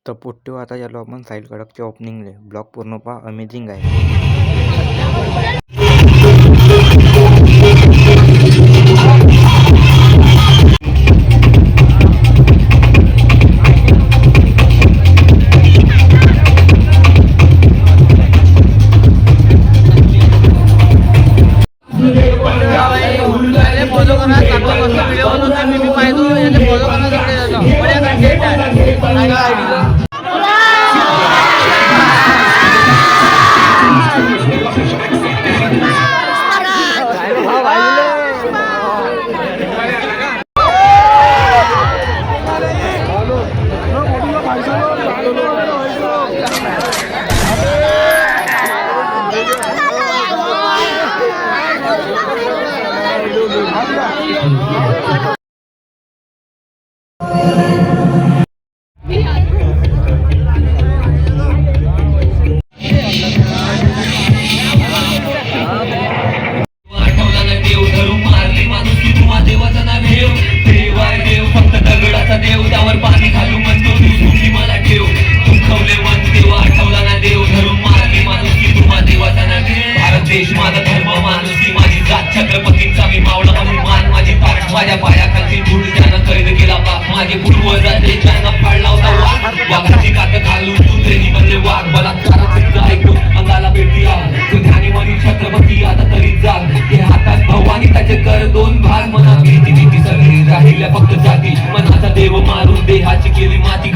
तर पोट्टेव आता झालो आपण साहिल कडकच्या ओपनिंगले. ब्लॉग पूर्ण पहा, अमेझिंग आहे. माझ्या पायाखाली धूळ त्यानं कैद केला बाप. माझे पूर्वजांचे त्यानं फाडला होता वाघ. वाघाची कात घालून सुत्रेनी बनले वाघ. बलात्काराचं ऐकून अंगाला भेटली आग. तू ध्यानी म्हणी छत्रपती आता तरी जाग. हे हातात भवानी त्याचे कर दोन भाग. मना भीती भीती सगळी राहिल्या फक्त जाती. मनाचा देव मारून देहाची केली माती.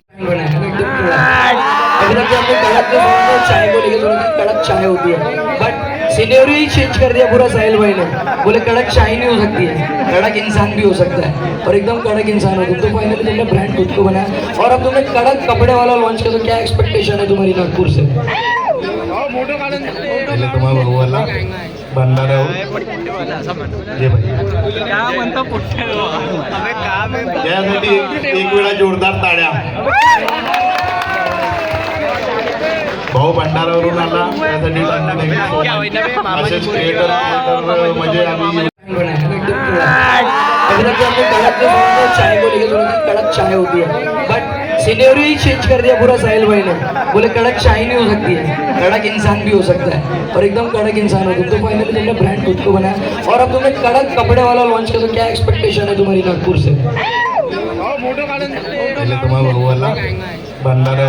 चाय को लेके थोड़ा कड़क चाय होती है, बट सिनेरियो ही चेंज कर दिया पूरा साहिल भाई ने. बोले कड़क चाय नहीं हो सकती है, कड़क इंसान भी हो सकता है, और एकदम कड़क इंसान हो तुम. तो फाइनली तुमने ब्रांड खुद को बनाया और अब तुमने कड़क कपड़े वाला लॉन्च किया. तो क्या एक्सपेक्टेशन है तुम्हारी नागपुर से? तुम्हाला भाऊला भंडारा त्यासाठी एक वेळा जोरदार टाळ्या. भाऊ भंडारावरून आला त्यासाठी असेच क्रिएटर म्हणजे आम्ही चाय को लेके थोड़ा कड़क चाय होती है, बट सिनेरियो ही चेंज कर दिया पूरा साहिल भाई ने. बोले कड़क चाय नहीं हो सकती है, कड़क इंसान भी हो सकता है, और एकदम कड़क इंसान हो तुम. तो फाइनली तुमने ब्रांड खुद को बनाया और अब तुमने कड़क कपड़े वाला लॉन्च किया. तो क्या एक्सपेक्टेशन है तुम्हारी नागपुर से? तुम्हाला भाऊला भंडारा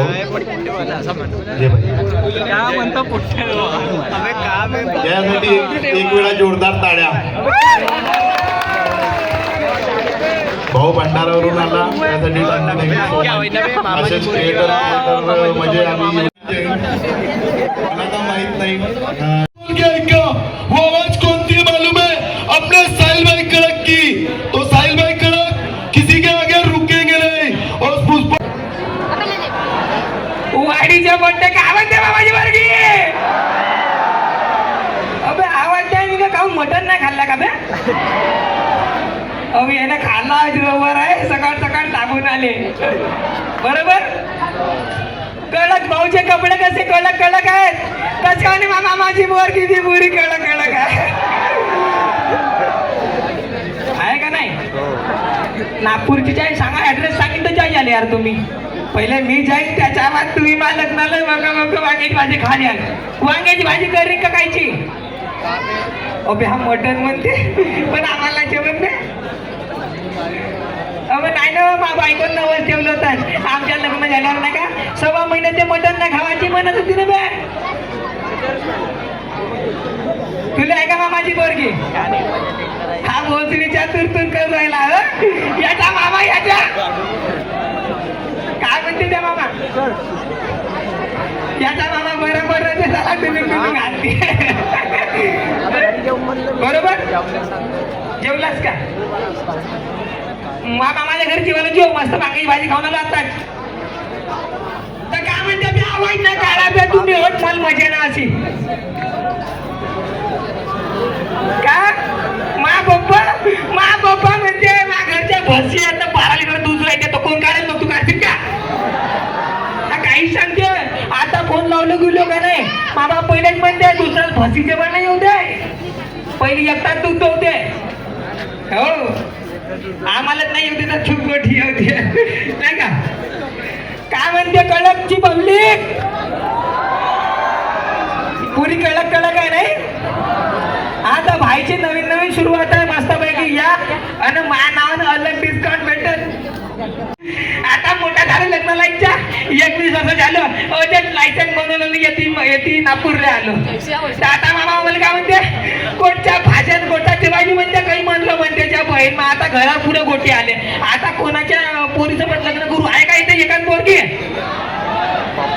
त्यासाठी एक वेळा जोरदार टाळ्या. भाऊ भंडारावरून आला त्यासाठी असेच क्रिएटर म्हणजे आम्ही माहित नाही वो आवाज कौन थी मालूम है? अपने साहिल भाई कड़क की. तो साहिल भाई कड़क किसी के आगे रुकेंगे नहीं. और पुष्पा वाडीच्या बड्डे का आवाज द्या माझी वर्गी. अबे आवाज द्या. मी का मटन नाही खाल्ला का बे? अबे याने खाल्ला आज रविवार आहे. सकाळ सकाळ टाकून आले बरोबर. कडक भाऊचे कपडे कसे कडक कडक आहेत. कशाने मामा माझी वर्गी ती पुरी कडक कडक आहे का नाही? नागपूरची चाय सांगा. ऍड्रेस सांगितलं चाय आले यार तुम्ही. पहिले मी जाईन त्याच्या बाद तुम्ही मला लग्नाला मग वांग्याची भाजी खाली आली. वांग्याची भाजी करी का खायची? अबे हा मटन म्हणते पण आम्हाला जेवण नाही. अबे नाही ना मा बायकोन नवस ठेवलं होतं. आमच्या लग्न झाल्यावर नाही का 6 महिने ते मटन नाही खावायची म्हणत होती ना बे. तुला आहे का मामाची पोरगी? हा भोसडीच्या तुरतूर करून राहिला. याचा मामा याच्या काय म्हणते त्या मामा? याचा मामा बरोबर घालते बरोबर. जेवलास का? मामा माझ्या घरी जेवायला जेव. मस्त बाकी भाजी खाऊन आलो आता. तर काय म्हणते मी आवाज नाही काढा तुम्ही होत मला मजा ना अशी का? मा पप्पा म्हणजे मा घरच्या भसी आता 12 लिटर दूध राहते. तो कोण काढेल मग? तू काढतील का? काही सांगते आता फोन लावलं गेलो का नाही. बाबा पहिलेच म्हणते दुसऱ्या भसीचे पण नाही येऊ दे. पहिली एकटाच दूध होते. हो आम्हालाच नाही येऊ दे तर खूप मोठी होती नाही का? काय काय म्हणते कडकची पब्लिक? पुरी कडक कडक आहे नाही. आता भाईची नवीन नवीन सुरुवात आहे मस्तपैकी या आणि माझ्या नावानं अलग डिस्काउंट भेटत. आता मोठा झालं लग्नाला इच्छा 21 वर्ष झालं ते लायसन्स बनवलं येते नागपूरला आलो. तर आता मामा मला काय म्हणते कोटच्या भाज्यात गोटाची भाजी म्हणते काही म्हणलं म्हणते त्या बहीण. मग आता घरा पुढे गोटे आले. आता कोणाच्या पोरीचं पण लग्न करू आहे का इथे एकाच पोरगी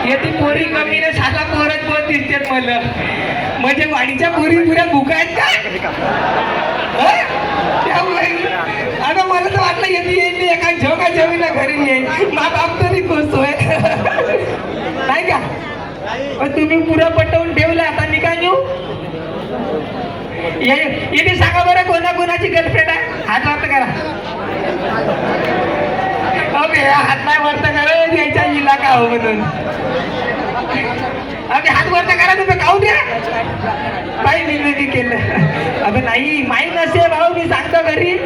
येते पोरी कमी ना साधा पोरच पोर दिसतात मला. म्हणजे वाडीच्या पोरी पुऱ्या भुका आहेत का? आता मला तर वाटलं येते एका झोका जेवीला घरी येईल मा बाप तरी खुश होय नाही का? पण तुम्ही पुरं पटवून ठेवलं आता मी काय नेऊ? येते सांगा बरं कोणाची गर्लफ्रेंड आहे? हात वार्त करा. ओके हात नाही वार्त करा द्यायच्या इलाका हो म्हणून. अरे हात वरत करा तुम्ही खाऊ द्या काही निर्णय केलं. अगं नाही माहीत नसे भाऊ मी सांगतो घरी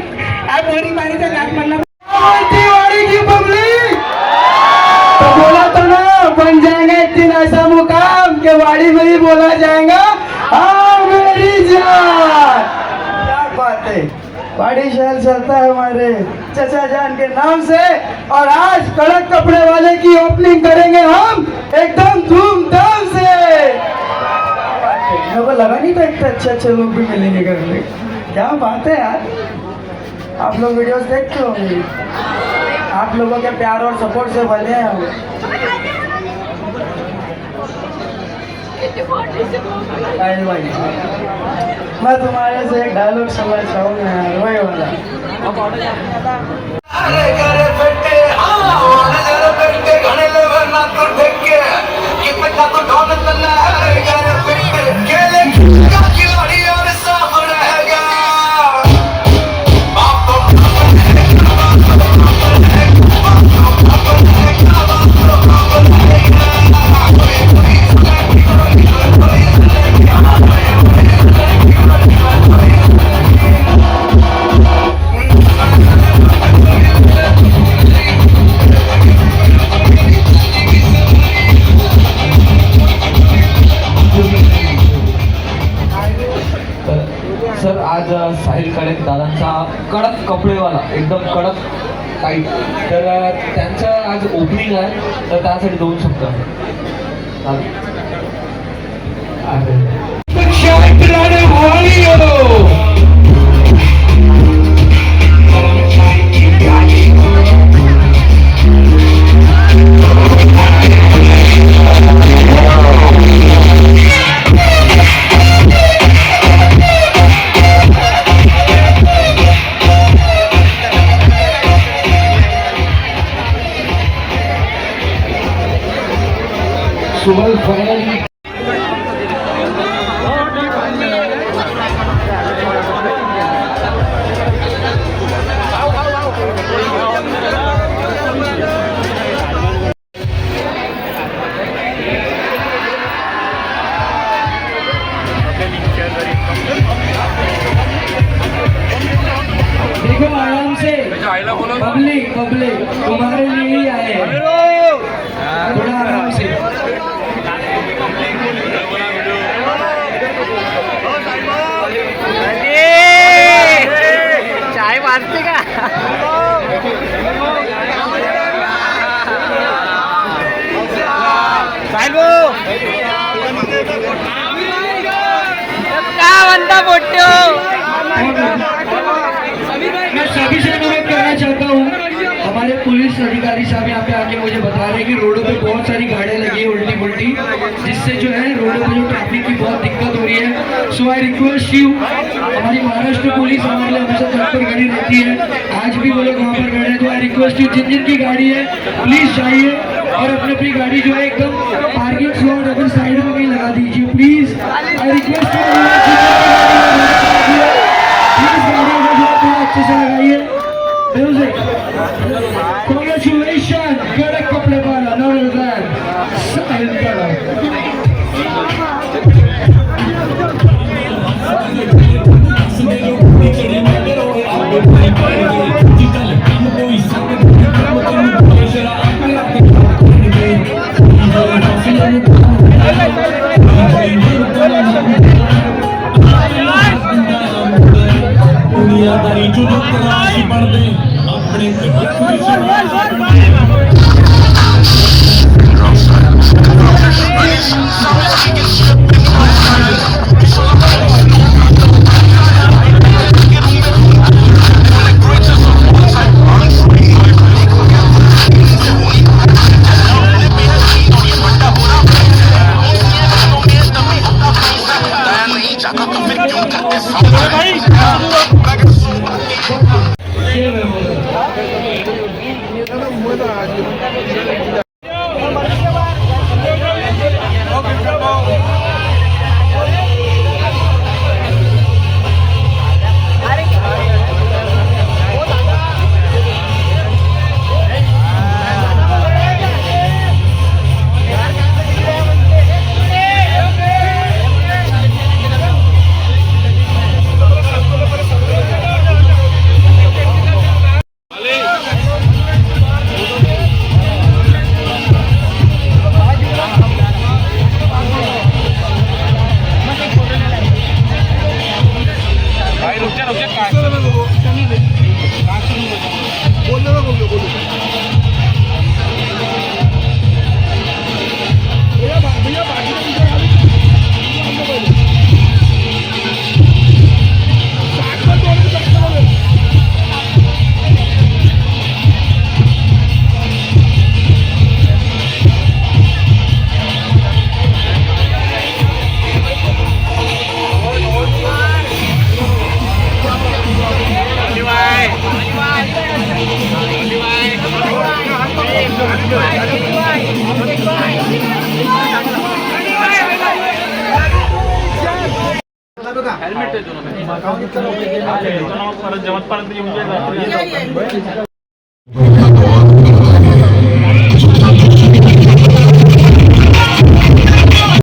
बोरी मारीचा नाक म्हणला वाड़ी की पब्लिक तो बोला तो ना बन जाएगा एक दिन ऐसा मुकाम के वाड़ी में ही बोला जाएगा हाँ मेरी जान. क्या बात है. वाड़ी शहर चलता है हमारे चचा जान के नाम से. और आज कड़क कपड़े वाले की ओपनिंग करेंगे हम एकदम धूमधाम से. मेरे को लगा नहीं था इतने अच्छे लोग भी मिलेंगे घर में. क्या बात है यार. आप लोग वीडियोस देखते होंगे. आप लोगों के प्यार और सपोर्ट से बने हैं हम. भाई मैं तुम्हारे से एक डायलॉग समझ चाहूंगा यार वही वाला. सर आज साहिल कडक दादांचा कडक कपडेवाला एकदम कडक टाईट तर त्यांचं आज ओपनिंग आहे तर त्यासाठी 2 शब्द. सुबह फाइनली देखो आराम से पब्लिक तुम्हारे लिए ही आए हैं. थोड़ा आराम से. चाय वाजते का? क्या बनता बोट्यो. मैं सभी से अनुरोध करना चाहता हूँ. हमारे पुलिस अधिकारी साहब यहाँ पे आके मुझे बता रहे हैं कि रोडों पे बहुत सारी गाड़ियाँ लगी है उल्टी पुल्टी जिससे जो है रोडों पे जो ट्रैफिक की बहुत दिक्कत हो रही है. So I request you. हमारी महाराष्ट्र पुलिस हमारे लिए हमेशा सड़क पर खड़ी रहती है. आज भी वो लोग वहाँ पर खड़े हैं. तो आई रिक्वेस्ट यू जिन जिन की गाड़ी है प्लीज जाइए और अपनी अपनी गाड़ी जो है एकदम पार्किंग स्लॉट अगर साइड में कहीं लगा दीजिए प्लीज. आई रिक्वेस्ट अच्छे से लगाइए म्यूजिक. कॉन्ग्रेचुलेशन कड़क कपड़े वाला नौरदान साहिल कडक. राज बढ़ते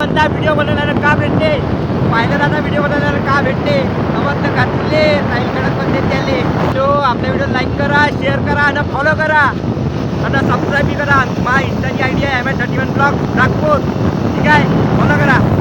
अपने व्हिडिओ बनवल्याला का भेटते पाहिलं दादा व्हिडिओ बनवल्याला का भेटते नमस्ते घातले साहिल कडक पण त्याले तो आपल्या व्हिडिओ लाईक करा शेअर करा आणि फॉलो करा आणि सबस्क्राईब करा माझा इंस्टाची आयडी आहे MN31 ब्लॉग नागपूर ठीक आहे फॉलो करा.